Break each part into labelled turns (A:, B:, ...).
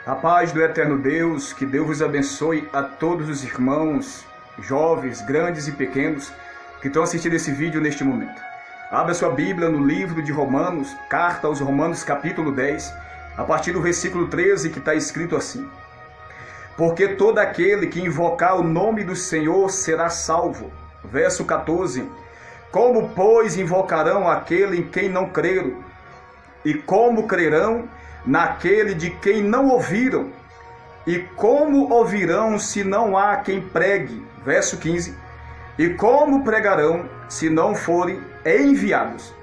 A: A paz do eterno Deus, que Deus vos abençoe a todos os irmãos, jovens, grandes e pequenos, que estão assistindo esse vídeo neste momento. Abra sua Bíblia no livro de Romanos, carta aos Romanos, capítulo 10, a partir do versículo 13, que está escrito assim: Porque todo aquele que invocar o nome do Senhor será salvo. Verso 14: Como, pois, invocarão aquele em quem não creram? E como crerão naquele de quem não ouviram? E como ouvirão se não há quem pregue? Verso 15. E como pregarão se não forem enviados?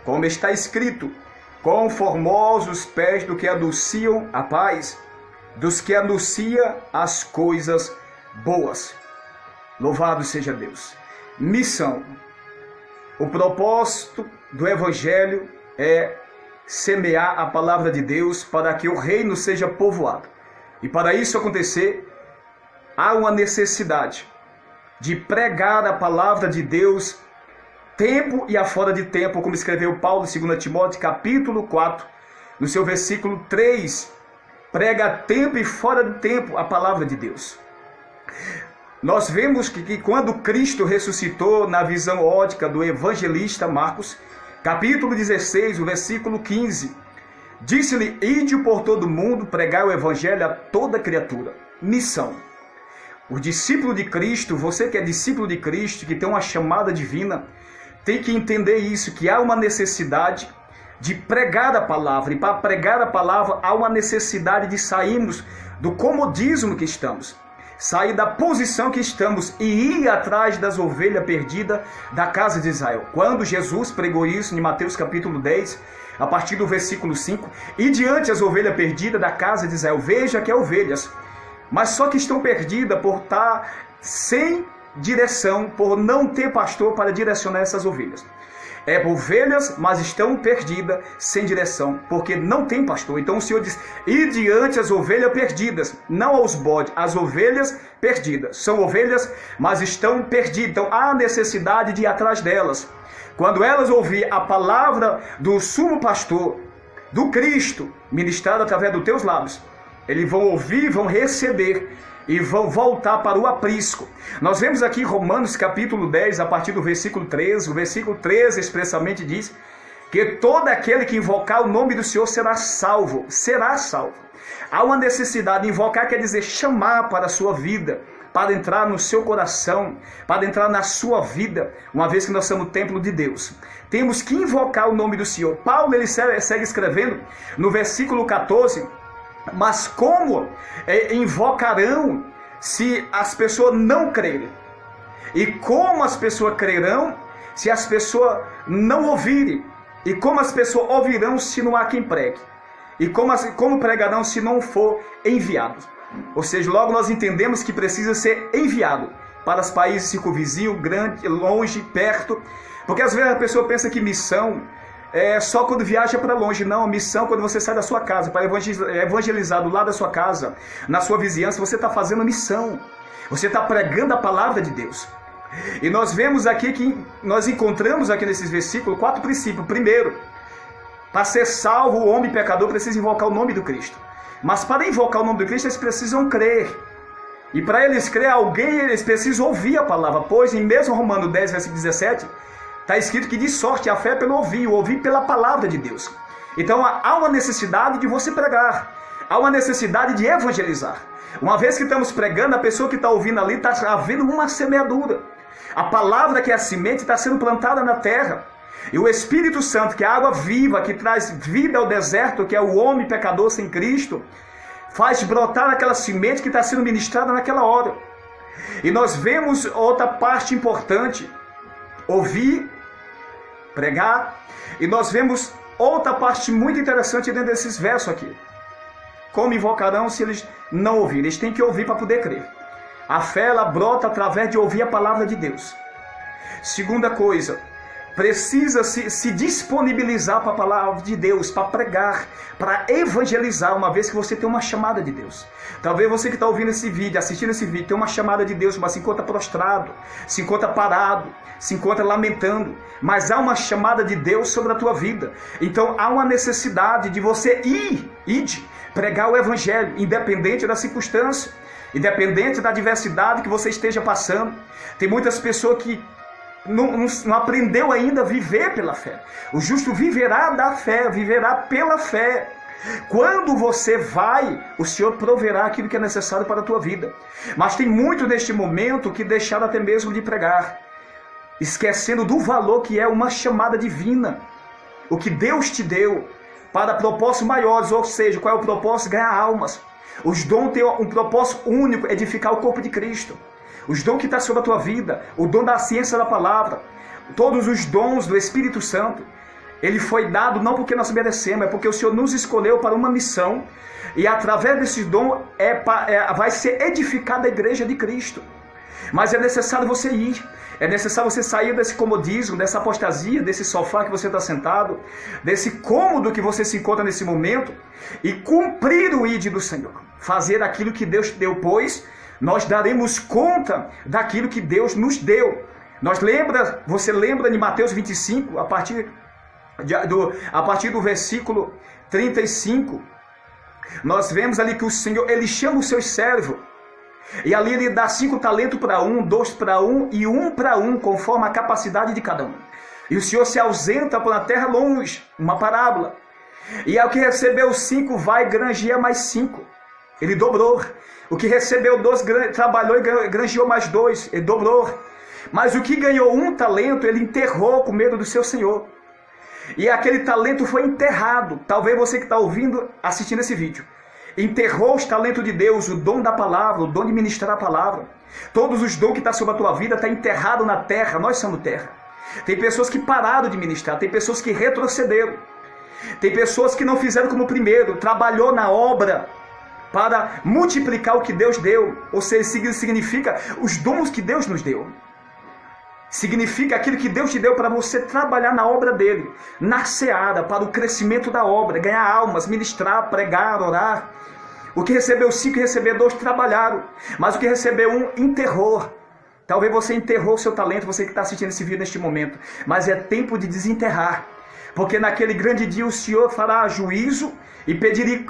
A: Como está escrito: Quão formosos os pés do que anunciam a paz, dos que anuncia as coisas boas. Louvado seja Deus. Missão. O propósito do Evangelho é semear a palavra de Deus para que o reino seja povoado. E para isso acontecer, há uma necessidade de pregar a palavra de Deus tempo e afora de tempo, como escreveu Paulo em 2 Timóteo, capítulo 4, no seu versículo 3. Prega a tempo e fora de tempo a palavra de Deus. Nós vemos que quando Cristo ressuscitou, na visão ótica do evangelista Marcos, capítulo 16, o versículo 15, disse-lhe: Ide por todo o mundo, pregai o evangelho a toda criatura. Missão. O discípulo de Cristo, você que é discípulo de Cristo, que tem uma chamada divina, tem que entender isso, que há uma necessidade de pregar a palavra. E para pregar a palavra, há uma necessidade de sairmos do comodismo que estamos. Sair da posição que estamos e ir atrás das ovelhas perdidas da casa de Israel. Quando Jesus pregou isso em Mateus capítulo 10, a partir do versículo 5, e diante as ovelhas perdidas da casa de Israel, veja que é ovelhas, mas só que estão perdidas por estar sem direção, por não ter pastor para direcionar essas ovelhas. É ovelhas, mas estão perdidas, sem direção, porque não tem pastor. Então o Senhor diz: e diante as ovelhas perdidas, não aos bodes, as ovelhas perdidas. São ovelhas, mas estão perdidas. Então há necessidade de ir atrás delas. Quando elas ouvirem a palavra do sumo pastor, do Cristo, ministrada através dos teus lábios, eles vão ouvir, vão receber e vão voltar para o aprisco. Nós vemos aqui Romanos capítulo 10, a partir do versículo 13. O versículo 13 expressamente diz que todo aquele que invocar o nome do Senhor será salvo. Será salvo. Há uma necessidade de invocar, quer dizer chamar para a sua vida, para entrar no seu coração, para entrar na sua vida, uma vez que nós somos o templo de Deus. Temos que invocar o nome do Senhor. Paulo ele segue escrevendo no versículo 14, mas como invocarão se as pessoas não crerem? E como as pessoas crerão se as pessoas não ouvirem? E como as pessoas ouvirão se não há quem pregue? E como pregarão se não for enviado? Ou seja, logo nós entendemos que precisa ser enviado para os países circunvizinhos, grande, longe, perto. Porque às vezes a pessoa pensa que missão é só quando viaja para longe. Não, a missão é quando você sai da sua casa, para evangelizar do lado da sua casa, na sua vizinhança. Você está fazendo missão, você está pregando a palavra de Deus. E nós vemos aqui que nós encontramos aqui nesses versículos 4 princípios. Primeiro, para ser salvo, o homem pecador precisa invocar o nome do Cristo. Mas para invocar o nome do Cristo, eles precisam crer. E para eles crer alguém, eles precisam ouvir a palavra. Pois em mesmo Romanos 10, versículo 17, está escrito que de sorte a fé é pelo ouvir, o ouvir pela palavra de Deus. Então há uma necessidade de você pregar, há uma necessidade de evangelizar. Uma vez que estamos pregando, a pessoa que está ouvindo ali está havendo uma semeadura. A palavra que é a semente está sendo plantada na terra. E o Espírito Santo, que é a água viva, que traz vida ao deserto, que é o homem pecador sem Cristo, faz brotar aquela semente que está sendo ministrada naquela hora. E nós vemos outra parte importante: ouvir, pregar. E nós vemos outra parte muito interessante dentro desses versos aqui. Como invocarão se eles não ouvirem? Eles têm que ouvir para poder crer. A fé ela brota através de ouvir a palavra de Deus. Segunda coisa, precisa se disponibilizar para a palavra de Deus, para pregar, para evangelizar, uma vez que você tem uma chamada de Deus. Talvez você que está ouvindo esse vídeo, assistindo esse vídeo, tem uma chamada de Deus, mas se encontra prostrado, se encontra parado, se encontra lamentando, mas há uma chamada de Deus sobre a tua vida. Então há uma necessidade de você ir, pregar o evangelho, independente da circunstância, independente da adversidade que você esteja passando. Tem muitas pessoas que não aprendeu ainda a viver pela fé. O justo viverá da fé, viverá pela fé. Quando você vai, o Senhor proverá aquilo que é necessário para a tua vida. Mas tem muito neste momento que deixaram até mesmo de pregar, esquecendo do valor que é uma chamada divina. O que Deus te deu para propósitos maiores, ou seja, qual é o propósito? Ganhar almas. Os dons têm um propósito único, edificar o corpo de Cristo. Os dons que estão sobre a tua vida, o dom da ciência da palavra, todos os dons do Espírito Santo, ele foi dado não porque nós merecemos, é porque o Senhor nos escolheu para uma missão, e através desse dom vai ser edificada a igreja de Cristo. Mas é necessário você ir, é necessário você sair desse comodismo, dessa apostasia, desse sofá que você está sentado, desse cômodo que você se encontra nesse momento, e cumprir o ID do Senhor, fazer aquilo que Deus te deu, pois nós daremos conta daquilo que Deus nos deu. Você lembra de Mateus 25, a partir do versículo 35, nós vemos ali que o Senhor, ele chama os seus servos, e ali ele dá 5 talentos para um, 2 para um e 1 para um, conforme a capacidade de cada um. E o Senhor se ausenta para a terra longe, uma parábola. E ao que recebeu 5 vai granjear mais 5. Ele dobrou. O que recebeu 2 trabalhou e granjeou mais 2. Ele dobrou. Mas o que ganhou 1 talento, ele enterrou com medo do seu senhor. E aquele talento foi enterrado. Talvez você que está ouvindo, assistindo esse vídeo, enterrou os talentos de Deus, o dom da palavra, o dom de ministrar a palavra. Todos os dons que estão sobre a tua vida estão enterrados na terra. Nós somos terra. Tem pessoas que pararam de ministrar, tem pessoas que retrocederam, tem pessoas que não fizeram como o primeiro, trabalhou na obra para multiplicar o que Deus deu. Ou seja, significa os dons que Deus nos deu. Significa aquilo que Deus te deu para você trabalhar na obra dele, na seara, para o crescimento da obra, ganhar almas, ministrar, pregar, orar. O que recebeu 5 e recebeu 2 trabalharam, mas o que recebeu 1 enterrou. Talvez você enterrou o seu talento, você que está assistindo esse vídeo neste momento, mas é tempo de desenterrar, porque naquele grande dia o Senhor fará juízo e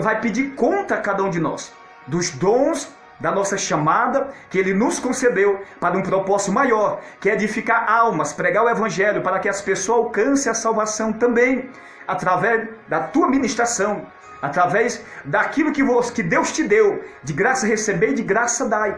A: vai pedir conta a cada um de nós, dos dons da nossa chamada que Ele nos concedeu para um propósito maior, que é edificar almas, pregar o Evangelho, para que as pessoas alcancem a salvação também, através da tua ministração, através daquilo que Deus te deu, de graça receber e de graça dai.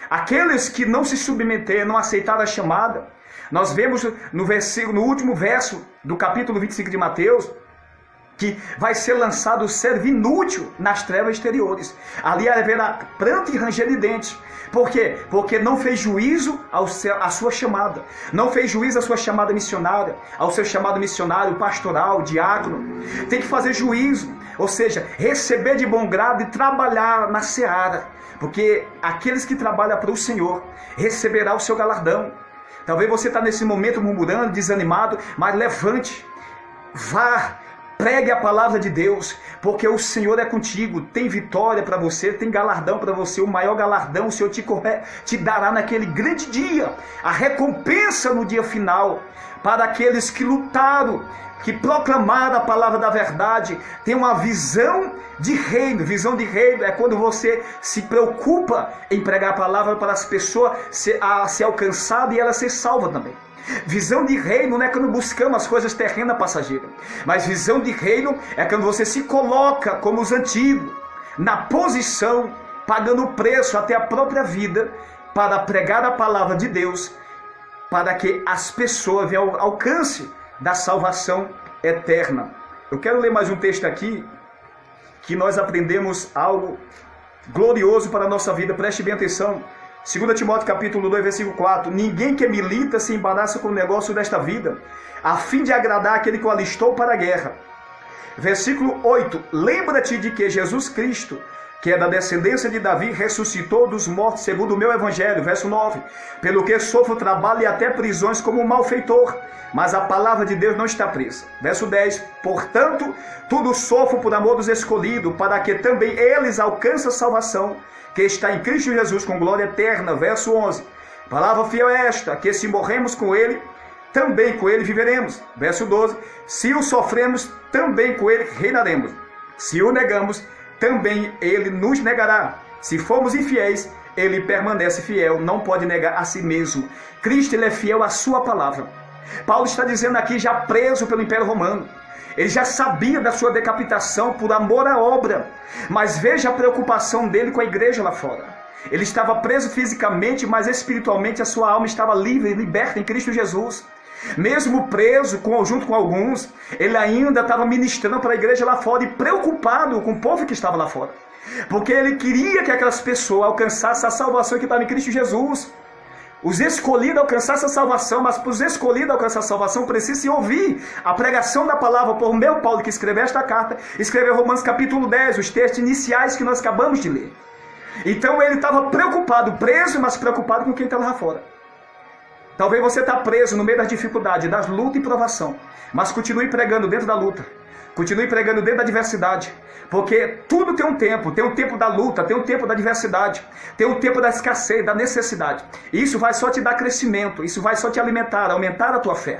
A: Aqueles que não se submeteram, não aceitaram a chamada, nós vemos no último verso do capítulo 25 de Mateus, que vai ser lançado o servo inútil nas trevas exteriores. Ali haverá pranto e ranger de dentes. Por quê? Porque não fez juízo à sua chamada. Não fez juízo à sua chamada missionária, ao seu chamado missionário, pastoral, diácono. Tem que fazer juízo, ou seja, receber de bom grado e trabalhar na seara. Porque aqueles que trabalham para o Senhor receberá o seu galardão. Talvez você está nesse momento murmurando, desanimado, mas levante, vá, pregue a palavra de Deus, porque o Senhor é contigo, tem vitória para você, tem galardão para você, o maior galardão o Senhor te dará naquele grande dia, a recompensa no dia final, para aqueles que lutaram, que proclamaram a palavra da verdade, tem uma visão de reino. Visão de reino é quando você se preocupa em pregar a palavra para as pessoas ser alcançadas e elas ser salvas também. Visão de reino não é quando buscamos as coisas terrenas passageiras, mas visão de reino é quando você se coloca como os antigos, na posição, pagando o preço até a própria vida, para pregar a palavra de Deus, para que as pessoas venham ao alcance da salvação eterna. Eu quero ler mais um texto aqui, que nós aprendemos algo glorioso para a nossa vida, preste bem atenção. 2 Timóteo capítulo 2, versículo 4. Ninguém que milita se embaraça com o negócio desta vida, a fim de agradar aquele que o alistou para a guerra. Versículo 8. Lembra-te de que Jesus Cristo, que é da descendência de Davi, ressuscitou dos mortos segundo o meu evangelho. Verso 9. Pelo que sofro trabalho e até prisões como um malfeitor, mas a palavra de Deus não está presa. Verso 10. Portanto, tudo sofro por amor dos escolhidos, para que também eles alcancem a salvação, que está em Cristo Jesus com glória eterna. Verso 11. Palavra fiel é esta, que se morremos com ele, também com ele viveremos. Verso 12. Se o sofremos, também com ele reinaremos. Se o negamos, também ele nos negará. Se formos infiéis, ele permanece fiel, não pode negar a si mesmo. Cristo, ele é fiel à sua palavra. Paulo está dizendo aqui, já preso pelo Império Romano. Ele já sabia da sua decapitação por amor à obra. Mas veja a preocupação dele com a igreja lá fora. Ele estava preso fisicamente, mas espiritualmente a sua alma estava livre e liberta em Cristo Jesus. Mesmo preso, junto com alguns, ele ainda estava ministrando para a igreja lá fora e preocupado com o povo que estava lá fora. Porque ele queria que aquelas pessoas alcançassem a salvação que estava em Cristo Jesus. Os escolhidos alcançassem a salvação, mas para os escolhidos alcançar a salvação, precisam ouvir a pregação da palavra por meu Paulo, que escreveu esta carta, escreveu Romanos capítulo 10, os textos iniciais que nós acabamos de ler. Então ele estava preocupado, preso, mas preocupado com quem estava lá fora. Talvez você está preso no meio das dificuldades, das lutas e provação, mas continue pregando dentro da luta, continue pregando dentro da adversidade, porque tudo tem um tempo da luta, tem um tempo da adversidade, tem um tempo da escassez, da necessidade. E isso vai só te dar crescimento, isso vai só te alimentar, aumentar a tua fé.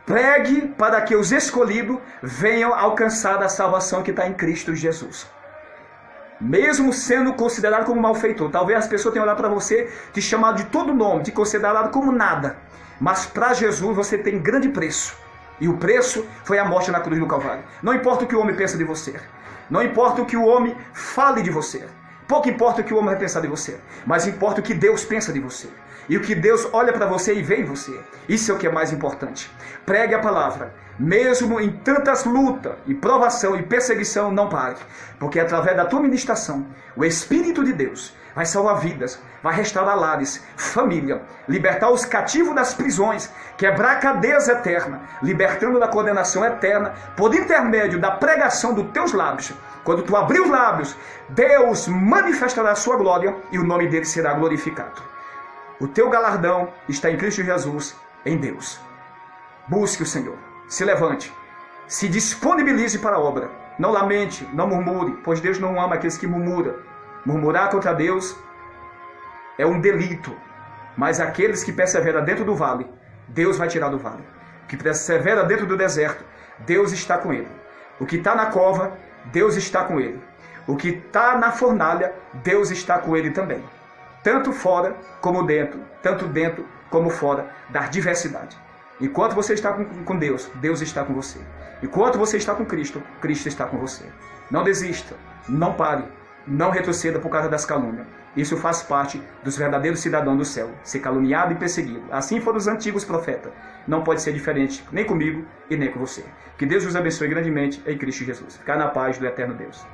A: Pregue para que os escolhidos venham alcançar a salvação que está em Cristo Jesus. Mesmo sendo considerado como malfeitor, talvez as pessoas tenham olhado para você, te chamado de todo nome, te considerado como nada. Mas para Jesus você tem grande preço. E o preço foi a morte na cruz do Calvário. Não importa o que o homem pensa de você. Não importa o que o homem fale de você. Pouco importa o que o homem vai pensar de você. Mas importa o que Deus pensa de você. E o que Deus olha para você e vê em você. Isso é o que é mais importante. Pregue a palavra. Mesmo em tantas lutas e provação e perseguição, não pare. Porque através da tua ministração, o Espírito de Deus vai salvar vidas, vai restaurar lares, família, libertar os cativos das prisões, quebrar cadeias eternas, libertando da condenação eterna, por intermédio da pregação dos teus lábios. Quando tu abrir os lábios, Deus manifestará a sua glória e o nome dele será glorificado. O teu galardão está em Cristo Jesus, em Deus. Busque o Senhor, se levante, se disponibilize para a obra. Não lamente, não murmure, pois Deus não ama aqueles que murmuram. Murmurar contra Deus é um delito, mas aqueles que perseveram dentro do vale, Deus vai tirar do vale. O que persevera dentro do deserto, Deus está com ele. O que está na cova, Deus está com ele. O que está na fornalha, Deus está com ele também. Tanto fora como dentro, tanto dentro como fora da diversidade. Enquanto você está com Deus, Deus está com você. Enquanto você está com Cristo, Cristo está com você. Não desista, não pare, não retroceda por causa das calúnias. Isso faz parte dos verdadeiros cidadãos do céu, ser caluniado e perseguido. Assim foram os antigos profetas. Não pode ser diferente, nem comigo e nem com você. Que Deus os abençoe grandemente em Cristo Jesus. Ficar na paz do eterno Deus.